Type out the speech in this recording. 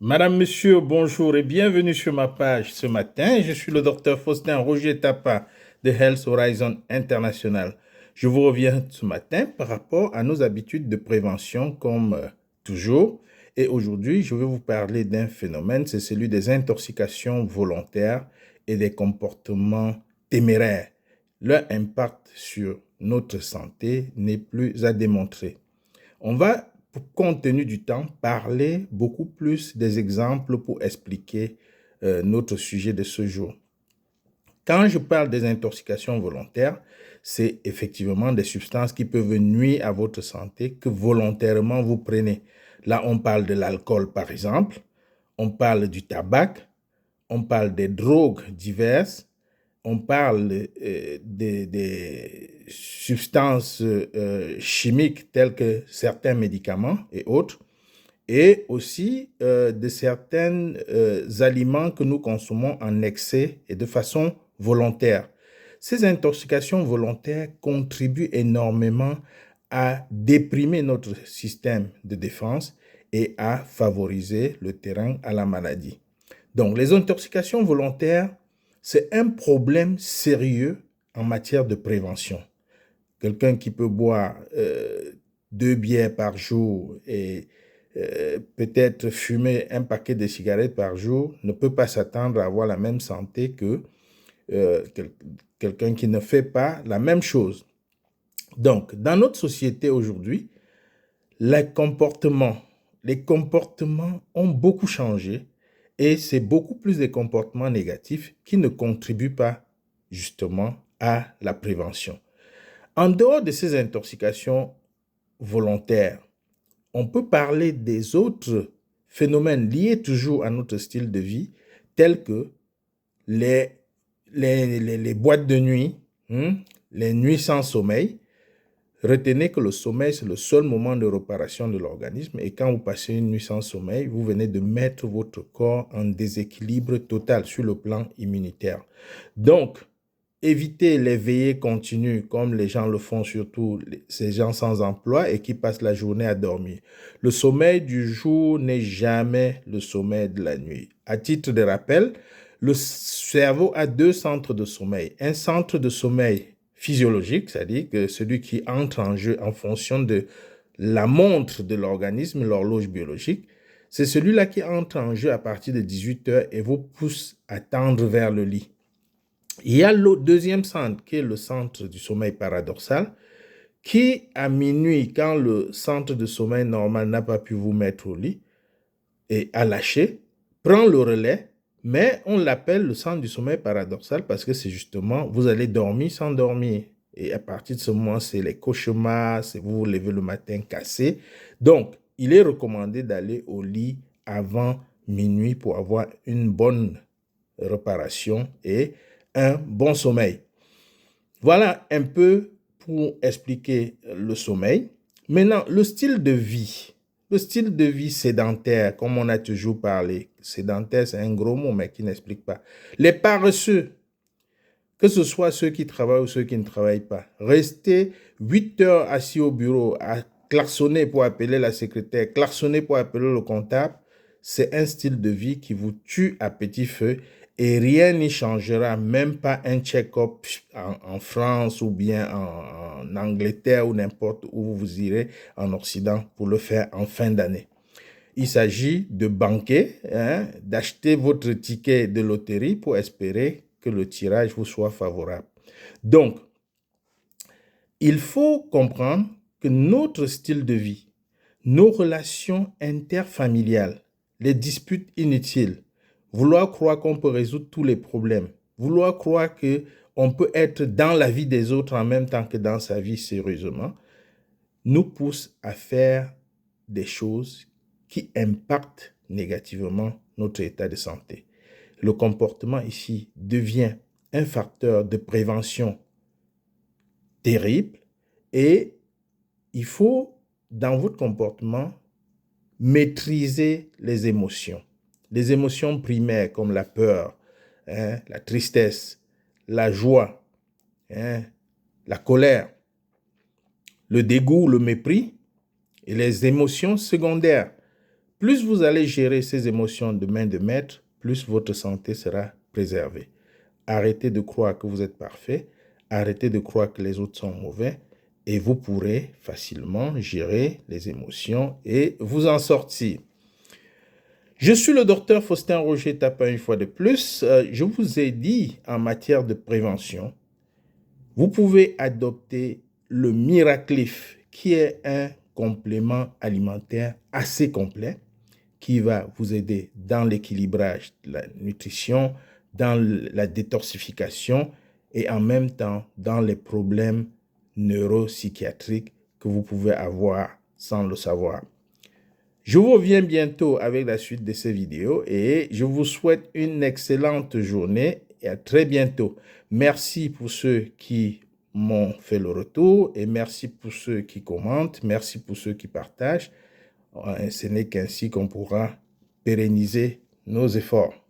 Madame, Monsieur, bonjour et bienvenue sur ma page ce matin. Je suis le docteur Faustin Roger Tapa de Health Horizon International. Je vous reviens ce matin par rapport à nos habitudes de prévention comme toujours. Et aujourd'hui, je vais vous parler d'un phénomène, c'est celui des intoxications volontaires et des comportements téméraires. Leur impact sur notre santé n'est plus à démontrer. On va, compte tenu du temps, parler beaucoup plus des exemples pour expliquer notre sujet de ce jour. Quand je parle des intoxications volontaires, c'est effectivement des substances qui peuvent nuire à votre santé que volontairement vous prenez. Là, on parle de l'alcool, par exemple, on parle du tabac, on parle des drogues diverses, on parle des substances chimiques telles que certains médicaments et autres, et aussi de certains aliments que nous consommons en excès et de façon volontaire. Ces intoxications volontaires contribuent énormément à déprimer notre système de défense et à favoriser le terrain à la maladie. Donc, les intoxications volontaires, c'est un problème sérieux en matière de prévention. Quelqu'un qui peut boire 2 bières par jour et peut-être fumer un paquet de cigarettes par jour ne peut pas s'attendre à avoir la même santé que quelqu'un qui ne fait pas la même chose. Donc, dans notre société aujourd'hui, les comportements ont beaucoup changé et c'est beaucoup plus des comportements négatifs qui ne contribuent pas justement à la prévention. En dehors de ces intoxications volontaires, on peut parler des autres phénomènes liés toujours à notre style de vie, tels que les, les boîtes de nuit, les nuits sans sommeil. Retenez que le sommeil, c'est le seul moment de réparation de l'organisme et quand vous passez une nuit sans sommeil, vous venez de mettre votre corps en déséquilibre total sur le plan immunitaire. Donc, évitez les veillées continues comme les gens le font, surtout ces gens sans emploi et qui passent la journée à dormir. Le sommeil du jour n'est jamais le sommeil de la nuit. À titre de rappel, le cerveau a 2 centres de sommeil. Un centre de sommeil physiologique, c'est-à-dire que celui qui entre en jeu en fonction de la montre de l'organisme, l'horloge biologique, c'est celui-là qui entre en jeu à partir de 18 heures et vous pousse à tendre vers le lit. Il y a le deuxième centre qui est le centre du sommeil paradoxal qui, à minuit, quand le centre de sommeil normal n'a pas pu vous mettre au lit et a lâché, prend le relais, mais on l'appelle le centre du sommeil paradoxal parce que c'est justement, vous allez dormir sans dormir. Et à partir de ce moment, c'est les cauchemars, c'est vous vous levez le matin cassé. Donc, il est recommandé d'aller au lit avant minuit pour avoir une bonne réparation et un bon sommeil. Voilà un peu pour expliquer le sommeil. Maintenant, le style de vie. Le style de vie sédentaire, comme on a toujours parlé. Sédentaire, c'est un gros mot, mais qui n'explique pas. Les paresseux, que ce soit ceux qui travaillent ou ceux qui ne travaillent pas. Rester 8 heures assis au bureau, à klaxonner pour appeler la secrétaire, klaxonner pour appeler le comptable, c'est un style de vie qui vous tue à petit feu et rien n'y changera, même pas un check-up en France ou bien en Angleterre ou n'importe où vous irez en Occident pour le faire en fin d'année. Il s'agit de banquer, d'acheter votre ticket de loterie pour espérer que le tirage vous soit favorable. Donc, il faut comprendre que notre style de vie, nos relations interfamiliales, les disputes inutiles, vouloir croire qu'on peut résoudre tous les problèmes, vouloir croire qu'on peut être dans la vie des autres en même temps que dans sa vie sérieusement, nous pousse à faire des choses qui impactent négativement notre état de santé. Le comportement ici devient un facteur de prévention terrible et il faut, dans votre comportement, maîtriser les émotions. Les émotions primaires comme la peur, la tristesse, la joie, la colère, le dégoût, le mépris et les émotions secondaires, plus vous allez gérer ces émotions de main de maître, plus votre santé sera préservée. Arrêtez de croire que vous êtes parfait, arrêtez de croire que les autres sont mauvais et vous pourrez facilement gérer les émotions et vous en sortir. Je suis le docteur Faustin Roger Tapin une fois de plus. Je vous ai dit en matière de prévention, vous pouvez adopter le Miraclif qui est un complément alimentaire assez complet qui va vous aider dans l'équilibrage de la nutrition, dans la détoxification et en même temps dans les problèmes neuropsychiatriques que vous pouvez avoir sans le savoir. Je vous reviens bientôt avec la suite de ces vidéos et je vous souhaite une excellente journée et à très bientôt. Merci pour ceux qui m'ont fait le retour et merci pour ceux qui commentent, merci pour ceux qui partagent. Ce n'est qu'ainsi qu'on pourra pérenniser nos efforts.